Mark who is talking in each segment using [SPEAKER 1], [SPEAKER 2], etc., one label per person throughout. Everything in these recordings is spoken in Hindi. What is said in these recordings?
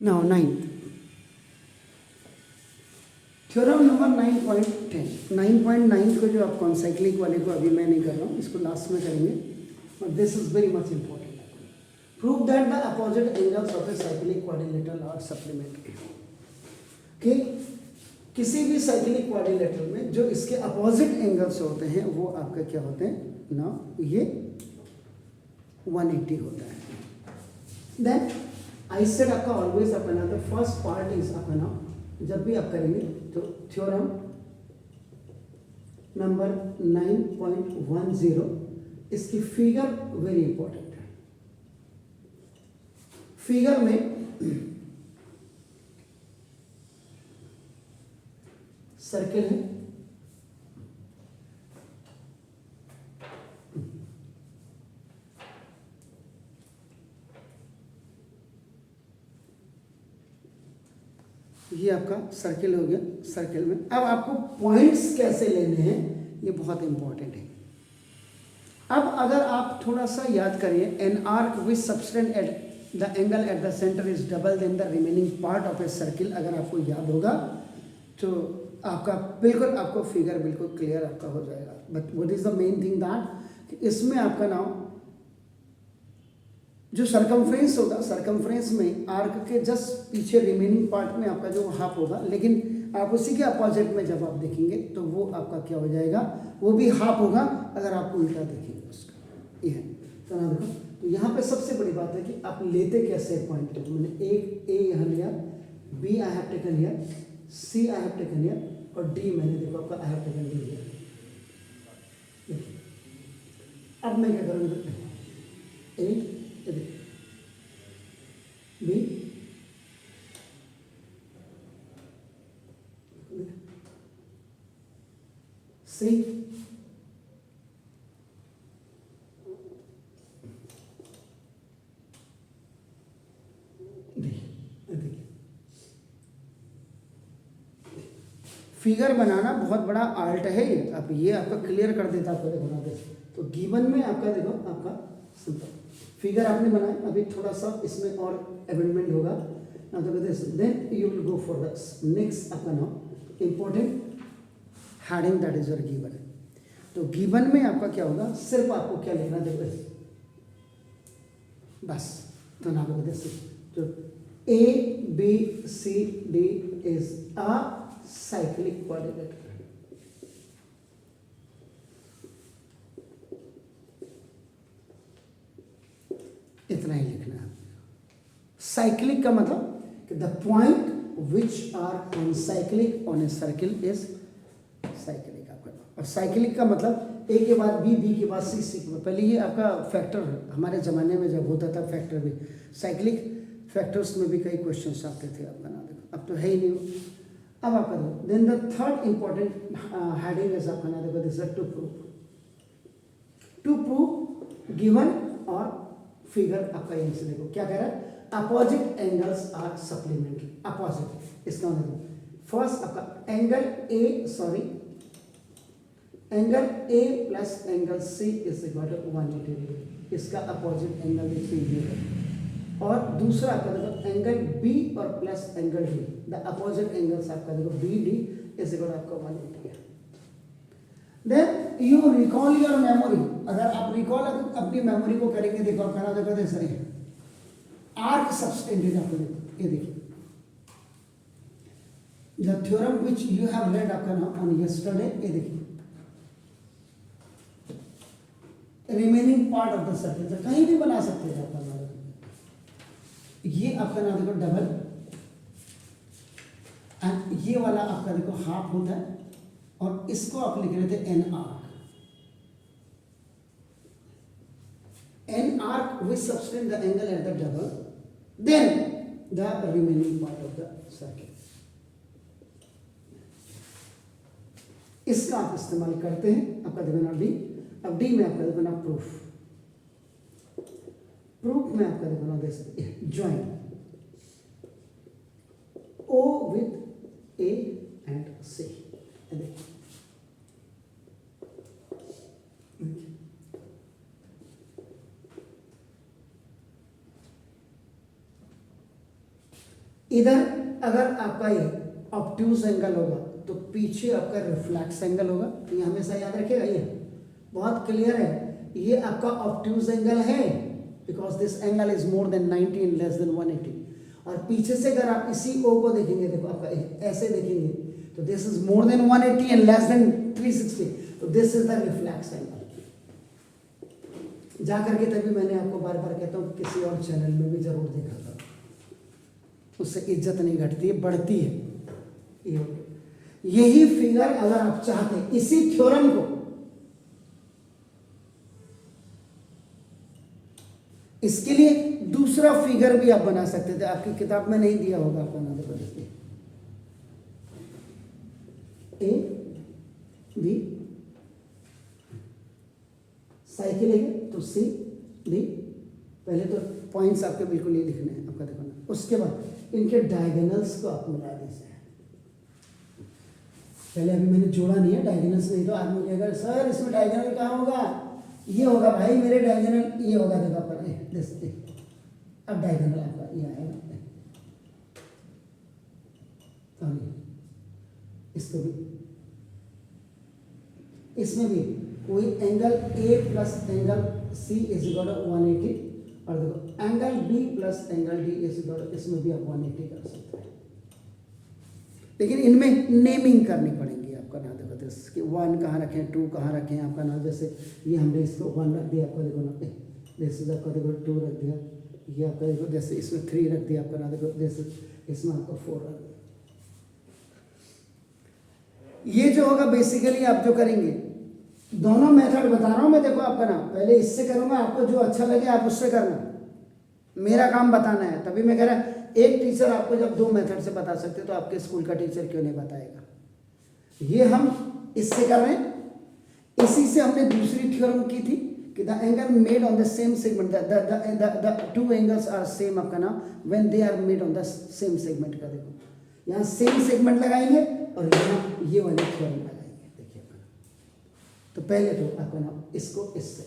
[SPEAKER 1] नाउ नाइन्थ थ्योरम नंबर 9.10 9.9 को जो आप कॉन्साइक्लिक वाले को अभी मैं नहीं कर रहा हूँ, इसको लास्ट में करेंगे, but this is very much important. Prove that the opposite angles of a cyclic quadrilateral are supplementary. कि किसी भी साइक्लिक क्वाड्रिलेटरल में जो इसके अपोजिट एंगल्स होते हैं वो आपका क्या होते हैं ना, ये 180 होता है. देन आई सेड आपका ऑलवेज अपना द फर्स्ट पार्ट इज अपना, जब भी आप करेंगे तो थ्योरम नंबर 9.10 इसकी फिगर वेरी इंपॉर्टेंट है. फिगर में सर्किल है, ये आपका सर्किल हो गया. सर्किल में अब आपको पॉइंट्स कैसे लेने हैं ये बहुत इंपॉर्टेंट है. अब अगर आप थोड़ा सा याद करिए, an arc which subtend at the angle at the centre is double than the remaining part of a circle, अगर आपको याद होगा तो आपका बिल्कुल आपको फिगर बिल्कुल क्लियर आपका हो जाएगा. But what is the main thing that इसमें आपका नाम जो सरकमफ्रेंस होगा, सरकमफ्रेंस में आर्क के जस्ट पीछे रिमेनिंग पार्ट में आपका जो हाफ होगा, लेकिन आप उसी के अपोजिट में जब आप देखेंगे तो वो आपका क्या हो जाएगा, वो भी हाफ होगा अगर आप उल्टा देखेंगे उसका. ये है तो ना देखो, तो यहाँ पे सबसे बड़ी बात है कि आप लेते कैसे पॉइंट को. मैंने एक ए यहाँ लिया, B I have taken here, C I have taken here और डी मैंने देखो आपका I have taken D here. अब मैं क्या करूँगा, A B C D. Figure बनाना बहुत बड़ा आर्ट है ये. अब ये आपका क्लियर कर देता आपको देखो ना. तो गिवन में आपका देखो आपका सिंपल फिगर आपने बनाया, अभी थोड़ा सा इसमें और अमेंडमेंट होगा ना. तो this then you will go for the next आपका now important heading that is your given. तो गिवन में आपका क्या होगा, सिर्फ आपको क्या लिखना देखो बस. तो ना देखो दिस तो A B C D is a cyclic quadrilateral. इतना ही लिखना है. साइक्लिक का मतलब कि the point which are on cyclic on a circle is cyclic आपका. और साइक्लिक का मतलब ए के बाद बी, बी के बाद सी, सी के बाद पहले ये आपका फैक्टर हमारे ज़माने में जब होता था फैक्टर भी, साइक्लिक फैक्टर्स में भी कई क्वेश्चंस आते थे. आपका ना देखो अब तो है ही नहीं. अब आपका देखो then the third important heading is आपका ना देखो this to prove. To prove given और फिगर आपका यहीं से देखो क्या कह रहा है, opposite angles are supplementary. Opposite इसका मतलब फर्स्ट आपका angle A, sorry angle A plus angle C is equal to 180 degree. इसका अपोजिट एंगल देखिए ये है. और दूसरा आपका देखो एंगल बी और plus angle D, the opposite angles आपका देखो B D is equal to आपका 180 है. Then you recall your memory. अगर आप रिकॉल अपनी मेमोरी को करेंगे, देखो आप कहना देखो दे सही आर्क सबटेंडेड आपको देखो ये देखिए the theorem which you have read आपका नाम ऑन यस्टरडे. ये देखिए remaining part of the circle कहीं भी बना सकते हैं आपका. ये आपका नाम देखो डबल एंड ये वाला आपका देखो हाफ होता है और इसको आप लिख रहे थे an arc. An arc which subtend the angle at the double than the remaining part of the circle. इसका आप इस्तेमाल करते हैं. आपका देखो ना डी. अब डी में आपका देखो ना प्रूफ. प्रूफ में आपका देखो ना this join O with A and C. इधर अगर आपका ये ऑब्ट्यूज एंगल होगा तो पीछे आपका रिफ्लेक्स एंगल होगा। ये हमेशा याद रखिएगा, ये बहुत क्लियर है। ये आपका ऑब्ट्यूज एंगल है because this angle is more than 90 and less than 180। और पीछे से अगर आप इसी ओ को देखेंगे, देखो आपका ऐसे देखेंगे तो this is more than 180 and less than 360, तो this is the reflex angle. जा करके तभी मैंने आपको बार बार कहता हूँ किसी और चैनल में भी जरूर देखा था, उससे इज्जत नहीं घटती है, बढ़ती है। यही फिगर अगर आप चाहते हैं इसी थ्योरम को, इसके लिए दूसरा फिगर भी आप बना सकते थे, आपकी किताब में नहीं दिया होगा आपको ना, देखो ए बी साइकिल है तो सी डी, पहले तो पॉइंट्स आपके बिल्कुल ये लिखने हैं आपका, देखो ना। उसके बाद इनके डायगोनल्स को आप मिला दीजिए। पहले अभी मैंने जोड़ा नहीं है डायगोनल्स, नहीं तो आदमी कहेगा सर इसमें डायगोनल कहाँ होगा, ये होगा भाई मेरे डायगोनल, ये होगा, देखो पर अब डायगोनल आपका ये आएगा। इसको भी, इसमें भी कोई angle A plus angle C is equal to 180, और देखो angle B plus angle D is equal to, इसमें भी आप 180 कर सकते हैं। लेकिन इनमें नेमिंग करनी पड़ेगी आपका ना, देखो कि 1 कहाँ रखें, 2 कहाँ रखें आपका ना। जैसे ये हमने इसको 1 रख दिया आपका, देखो ना, जैसे आपका देखो 2 रख दिया, ये आपका देखो जैसे इसमें 3 रख दिया आपका ना, देखो जैसे इसमें आपका 4 रख दिया। ये जो होगा बेसिकली आप जो करेंगे, दोनों मेथड बता रहा हूं मैं, देखो आपका ना, पहले इससे करूंगा, आपको जो अच्छा लगे आप उससे करना, मेरा काम बताना है। तभी मैं कह रहा एक टीचर आपको जब 2 मेथड से बता सकते तो आपके स्कूल का टीचर क्यों नहीं बताएगा। ये हम इससे कर रहे हैं, इसी से हमने दूसरी थ्योरम की थी कि the angle made on the same segment, the 2 angles are same आपका ना when they are made on the same segment का। देखो यहाँ सेम सेगमेंट लगाएंगे और यहाँ ये वाली थ्योरम लगाएंगे। देखिए तो पहले तो आपका ना इसको इससे,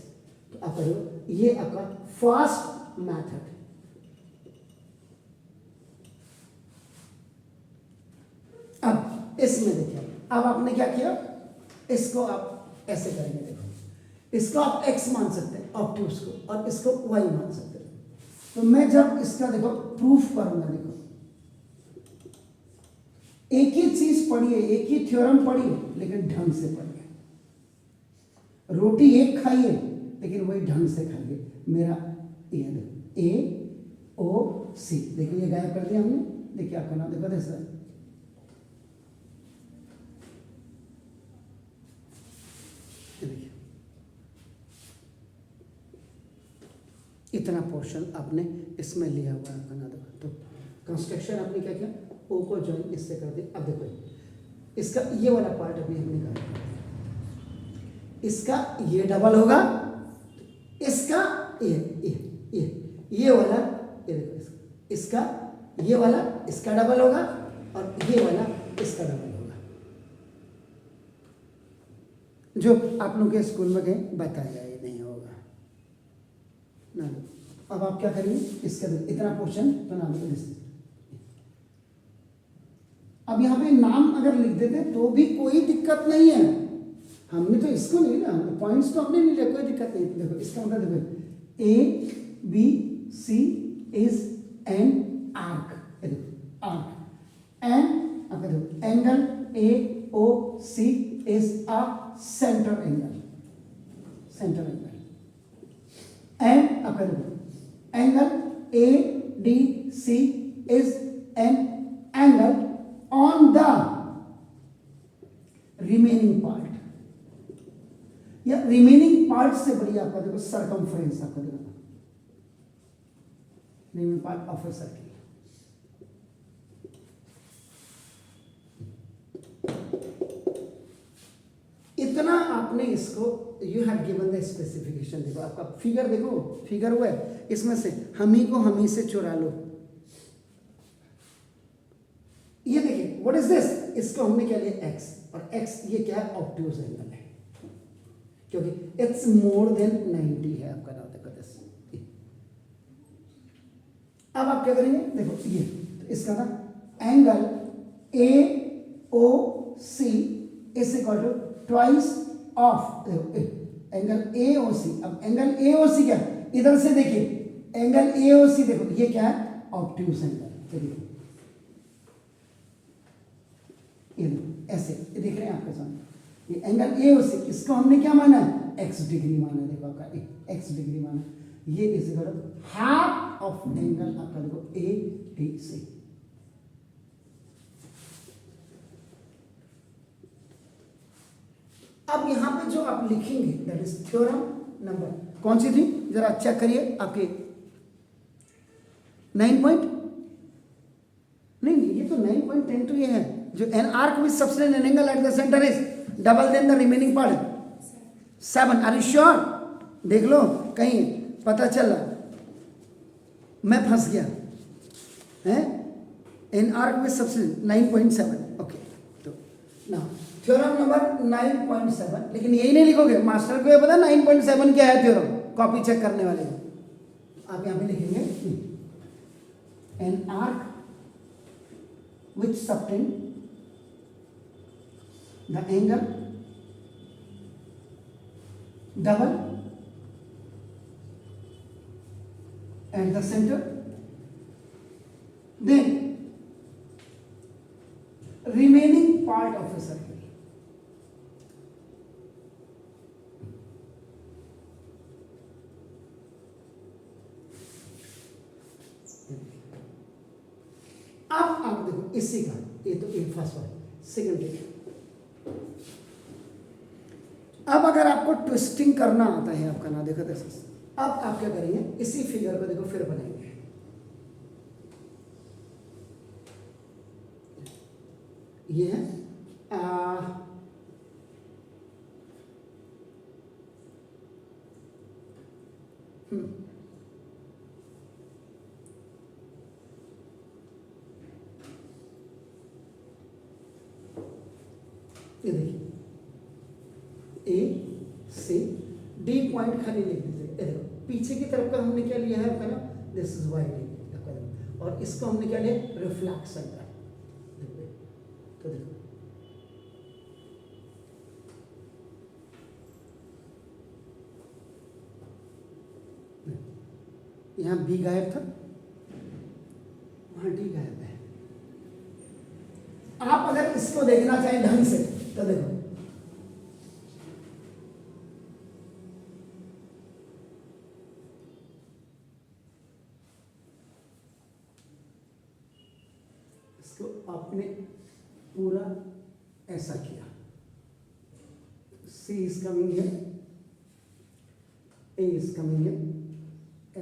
[SPEAKER 1] तो आपका देखो ये आपका फर्स्ट मेथड। अब इसमें देखिए, अब आपने क्या किया, इसको आप ऐसे करेंगे, देखो इसको आप x मान सकते हैं ऑब्ट्यूज को, और इसको y मान सकते हैं। तो मैं जब इसका देखो प्रूफ करूंगा, देखो एक ही चीज पढ़िए, एक ही थ्योरम पढ़िए, लेकिन ढंग से पढ़िए। रोटी एक खाइए लेकिन वही ढंग से खाइए। मेरा ये देखो A O C, देखिए ये गायब कर दिया हमने, देखिए आपका नाम देखो ऐसा है। इतना पोर्शन आपने इसमें लिया हुआ है आपका ना, देखो तो कंस्ट्रक्शन आपने क्या किया, ओ को ज्वाइन इससे कर दिया। अब देखो इसका ये वाला पार्ट अभी हमने कर, इसका ये डबल होगा, इसका ये वाला, ये देखो इसका ये वाला इसका डबल होगा, और ये वाला इसका डबल होगा, जो आप लोग के स्कूल में कहीं बताया ही नहीं होगा ना। अब आप क्या करेंगे, इसका इतना पोर्शन तो नाम लिख दीजिए। अब यहाँ पे नाम अगर लिख देते तो भी कोई दिक्कत नहीं है, हमने तो इसको नहीं लिया, पॉइंट्स तो हमने नहीं लिया, कोई दिक्कत नहीं। देखो इसका मतलब देखो A B C is an arc, arc and अब देखो angle A O C is a centre angle, centre angle, and अब देखो angle A D C is an angle on the remaining part, या रिमेनिंग पार्ट से बढ़िया आपका देखो सरकमफ्रेंस, आपका देखो remaining part of a circle. इतना आपने इसको, you have given the specification. देखो आपका फिगर, देखो फिगर हुआ है, इसमें से हम ही को हम ही से चुरा लो। ये देखिए व्हाट इज दिस, इसको हमने क्या लिया x, और x ये क्या है, ऑब्ट्यूज एंगल है, क्योंकि इट्स मोर देन 90 है आपका नाम। देखो दिस, अब आप क्या करेंगे, देखो ये इसका था angle A O C is equal to twice of angle A O C. अब एंगल ए ओ सी क्या है, इधर से देखिए एंगल ए ओ सी देखो ये क्या है, ऑब्ट्यूज एंगल। ये देखो ऐसे ये देख रहे हैं आपके सामने, ये एंगल ए ओ सी, इसको हमने क्या माना है, एक्स डिग्री माना है। देखो आपका एक्स डिग्री माना, ये is equal to half of angle आपका देखो ए डी सी। अब यहां पे जो आप लिखेंगे दैट इज थ्योरम नंबर कौन सी थी, जरा चेक करिए आपके 9 पॉइंट, नहीं ये तो 9.10 तो ये है जो an arc with subtend an angle at the centre is double than the remaining part 7। Are you sure, देख लो कहीं पता चला मैं फंस गया है। An arc with subtend 9.7 okay. तो ना थ्योरम नंबर 9.7, लेकिन यही नहीं लिखोगे, मास्टर को ये पता 9.7 क्या है थ्योरम, कॉपी चेक करने वाले आप यहां पे लिखेंगे an arc which subtend the angle double at the center, then remaining part of a circle अब आप देखो इसी का, ये तो एक फर्स्ट वन, सेकंड देखिए। अब अगर आपको ट्विस्टिंग करना आता है आपका ना, देखो ऐसे, अब आप क्या करेंगे, इसी फिगर को देखो फिर बनाएंगे। ये है ये देखिए ए से डी पॉइंट खाली लिख दीजिए। देखो पीछे की तरफ का हमने क्या लिया है ना, दिस इज वाई डी, और इसको हमने क्या लिया, रिफ्लेक्शन का। तो देखो यहां बी गायब था, वहां डी गायब है। आप अगर इसको देखना चाहें ढंग से तो देखो इसको आपने पूरा ऐसा किया, C is coming here, A is coming here,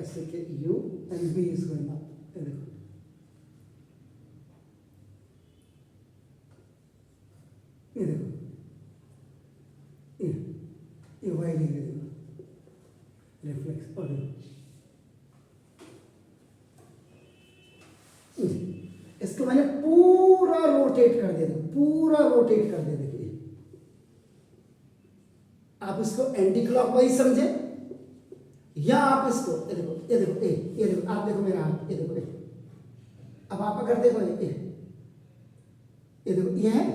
[SPEAKER 1] ऐसे के you and B is going up. देखो ये देखो ये वाई डी देखो रिफ्लेक्स, और इसको मैंने पूरा रोटेट कर दिया, पूरा रोटेट कर दिया। देखिए आप इसको एंटी क्लॉकवाइज समझे, या आप इसको ये देखो ये देखो ये देखो, आप देखो मेरा हाथ, ये देखो अब आप अगर देखो ये देखो ये है,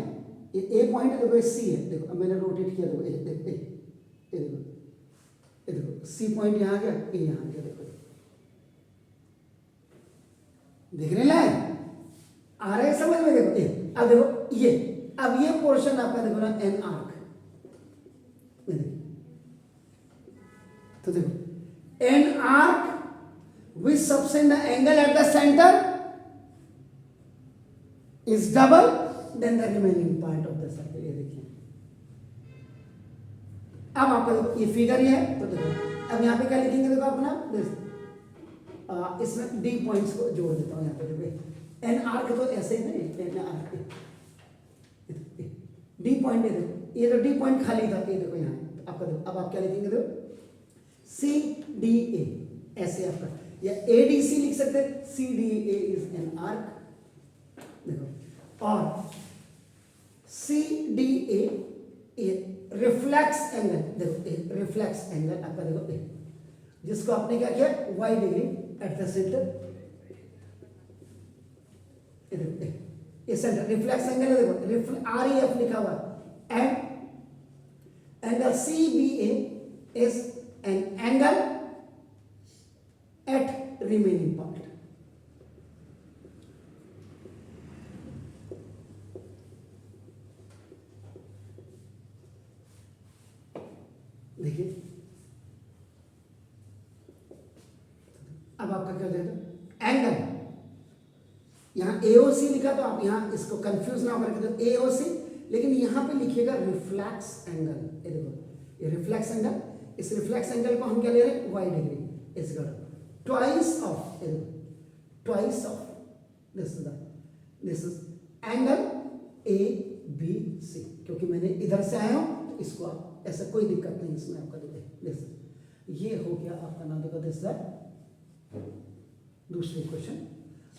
[SPEAKER 1] ये ए पॉइंट है, देखो सी है, देखो अब मैंने रोटेट किया, देखो ये देखो ये देखो सी पॉइंट यहां गया, ए यहां गया, देखो दिख रहे लाइन आ रहे समझ में। देखो ये अब देखो ये, अब ये पोर्शन आपका देखो ना एन आर्क, तो देखो an arc which subtend the angle at the centre is double than the remaining part of the circle. ये देखिए अब आपका ये फिगर ये है, तो देखो अब यहां पे क्या लिखेंगे, देखो अपना इसमें डी पॉइंट्स को जोड़ देता हूं यहां पे। देखो एन आर्क तो ऐसे ही नहीं, एन आर्क डी पॉइंट, देखो ये तो डी पॉइंट खाली था, ये देखो यहां आपका देखो। अब आप क्या लिखेंगे, देखो सी डी ए, ऐसे आपका, या ए डी सी लिख सकते हैं, C D A is an arc, देखो, और C D A reflex angle, देखो रिफ्लेक्स एंगल आपका देखो जिसको आपने क्या किया, Y degree at the centre, ये सेंटर रिफ्लेक्स एंगल है, देखो REF लिखा हुआ है, and angle CBA is an angle at remaining part. देखिए अब आपका क्या हो जाएगा, एंगल यहां AOC लिखा तो आप यहां इसको कंफ्यूज ना होकर के AOC, लेकिन यहां पे लिखिएगा रिफ्लेक्स एंगल। ये देखो ये रिफ्लेक्स एंगल, इस रिफ्लेक्स एंगल को हम क्या ले रहे हैं, y degree is equal twice of, twice of this is angle ABC, क्योंकि मैंने इधर से आया हूं तो इसको आप ऐसा कोई दिक्कत नहीं इसमें आपका देखिए, ये हो गया आपका नाम देखो दिस दूसरी क्वेश्चन।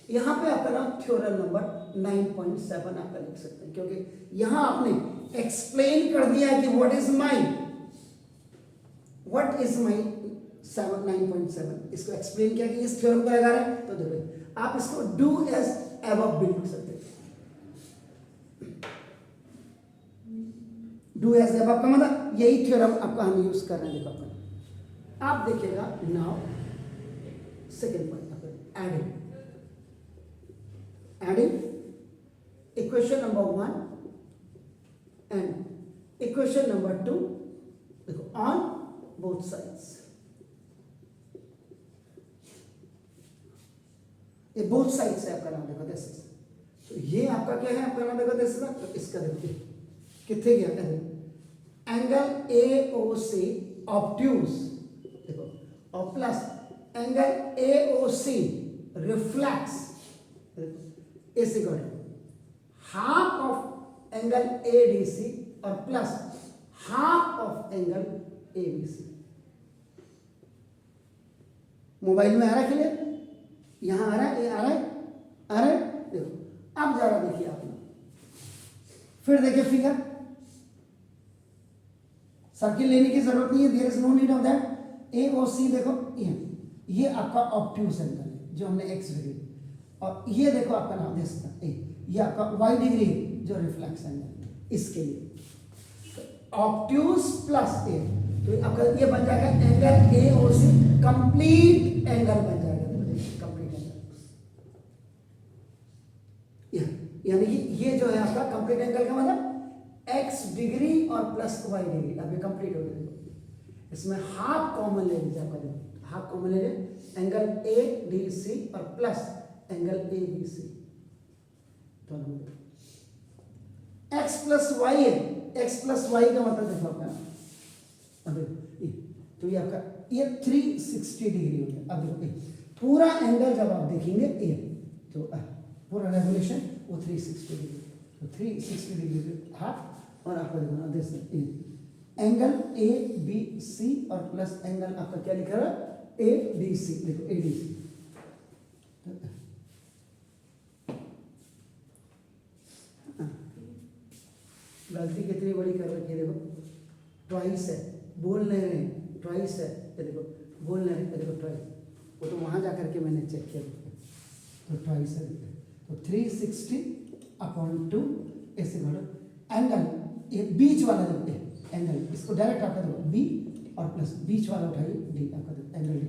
[SPEAKER 1] यहां पे आपका नाम थ्योरम नंबर 9.7 आपका लिख सकते हैं, क्योंकि यहां आपने एक्सप्लेन कर दिया है कि व्हाट इज माई 9.7, इसको एक्सप्लेन किया कि इस थ्योरम को लगा रहे हैं, तो देखो आप इसको डू एज एबव भी लिख सकते हैं। डू एज एबव का मतलब यही थ्योरम आपका हम यूज कर रहे हैं। देखो आपका आप देखिएगा now second point adding equation number 1 and equation number 2 देखो on both sides, ये both sides है आपका नाम देखो दिस, तो ये आपका क्या है आपका नाम देखो दिस, तो इसका देखिए कितने गया एंगल AOC ऑब्ट्यूज देखो, और plus angle AOC reflex is equal half of angle ADC और plus half of angle ABC। Mobile में आ रहा है क्लियर, यहां आ रहा है, ये आ रहा है, आ रहा है, देखो अब जरा देखिए आपने, फिर देखिए फिगर, सर्किल लेने की जरूरत नहीं है, there is no need of that. AOC देखो ये आपका ऑब्ट्यूज एंगल है जो हमने x डिग्री, और ये देखो आपका नाम दे सकता है ये आपका y डिग्री जो रिफ्लेक्स एंगल, इसके लिए ऑब्ट्यूज प्लस a, तो आपका ये बन जाएगा एंगल AOC कंप्लीट एंगल बन जाएगा, कंप्लीट एंगल, यानी कि ये जो है आपका कंप्लीट एंगल का मतलब x डिग्री और प्लस y डिग्री, अब ये कंप्लीट हो गया। इसमें हाफ कॉमन ले लीजिए, आपका हाफ कॉमन ले लीजिए, एंगल ADC और प्लस एंगल ABC, तो x प्लस वाई है, x प्लस वाई का मतलब देखो आपका, अब तो ये आपका ये 360 डिग्री हो गया। अब देखो पूरा एंगल जब आप देखेंगे ये तो पूरा रेवोल्यूशन वो 360 डिग्री, तो 360 डिग्री हाफ, और आपका देखो ना दिस एंगल ABC और प्लस एंगल आपका क्या लिखा है ADC, देखो ADC, गलती कितनी बड़ी कर रखी है, देखो ट्वाइस है, बोल नहीं रहे ट्वाइस है, ये देखो बोल नहीं रहे, देखो ट्वाइस, वो तो वहां जाकर के मैंने चेक किया, तो ट्वाइस है, तो 360/2 ऐसे घटो एंगल, ये बीच वाला देखो एंगल, इसको डायरेक्ट आपका देखो B और प्लस बीच वाला उठाइए D, आपका देखो एंगल D,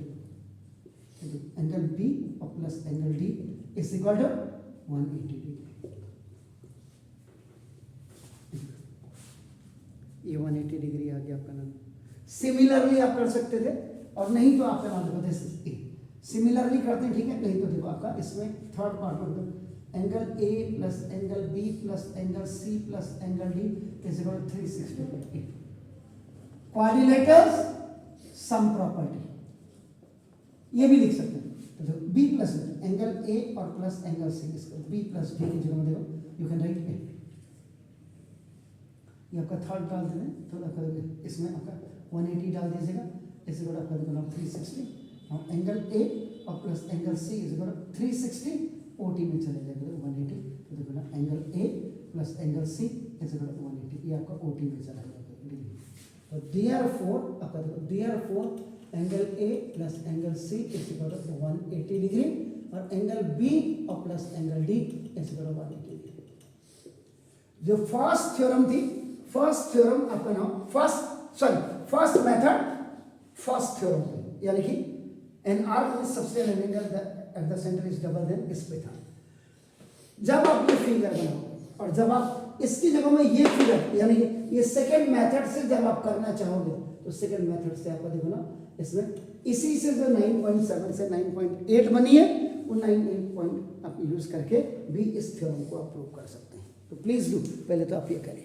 [SPEAKER 1] एंगल B और plus angle D is equal to 180 degree, ये 180 डिग्री आ गया आपका नाम। सिमिलरली आप कर सकते थे, और नहीं तो आपका नाम देखो दिस सिमिलरली करते हैं, ठीक है, नहीं तो देखो आपका इसमें थर्ड पार्ट में angle A plus angle B plus angle C plus angle D is equal to 360 degree. Quadrilaterals sum property, ये भी लिख सकते हैं, तो देखो B प्लस एंगल A और प्लस एंगल C, इसको B प्लस D की जगह में देखो यू कैन राइट A, ये आपका थर्ड डाल देना, तो आपका इसमें आपका 180 डाल दीजिएगा, इस इक्वल आपका देखो 360, और एंगल A और plus angle C is equal 360 OT में चले जाएगा 180, तो देखो ना angle A plus angle C is equal 180, ये आपका OT में चला जाएगा डिग्री, तो देयरफॉर आपका देखो therefore angle A plus angle C is equal 180 degree, और एंगल B और plus angle D is equal 180 degree. जो फर्स्ट थ्योरम थी, फर्स्ट थ्योरम आपका नाम फर्स्ट मेथड फर्स्ट थ्योरम थी, यानी कि एन आर्क विद सबसेल angle at the centre is double than इस पे था। जब आप ये फिगर बनाओगे और जब आप इसकी जगह में ये फिगर यानी कि ये सेकंड मेथड से जब आप करना चाहोगे तो सेकंड मेथड से आपका देखो ना, इसमें इसी से जो 9.7 से 9.8 बनी है वो 9.8 पॉइंट आप यूज करके भी इस थ्योरम को आप प्रूव कर सकते हैं। तो प्लीज डू, पहले तो आप ये करें।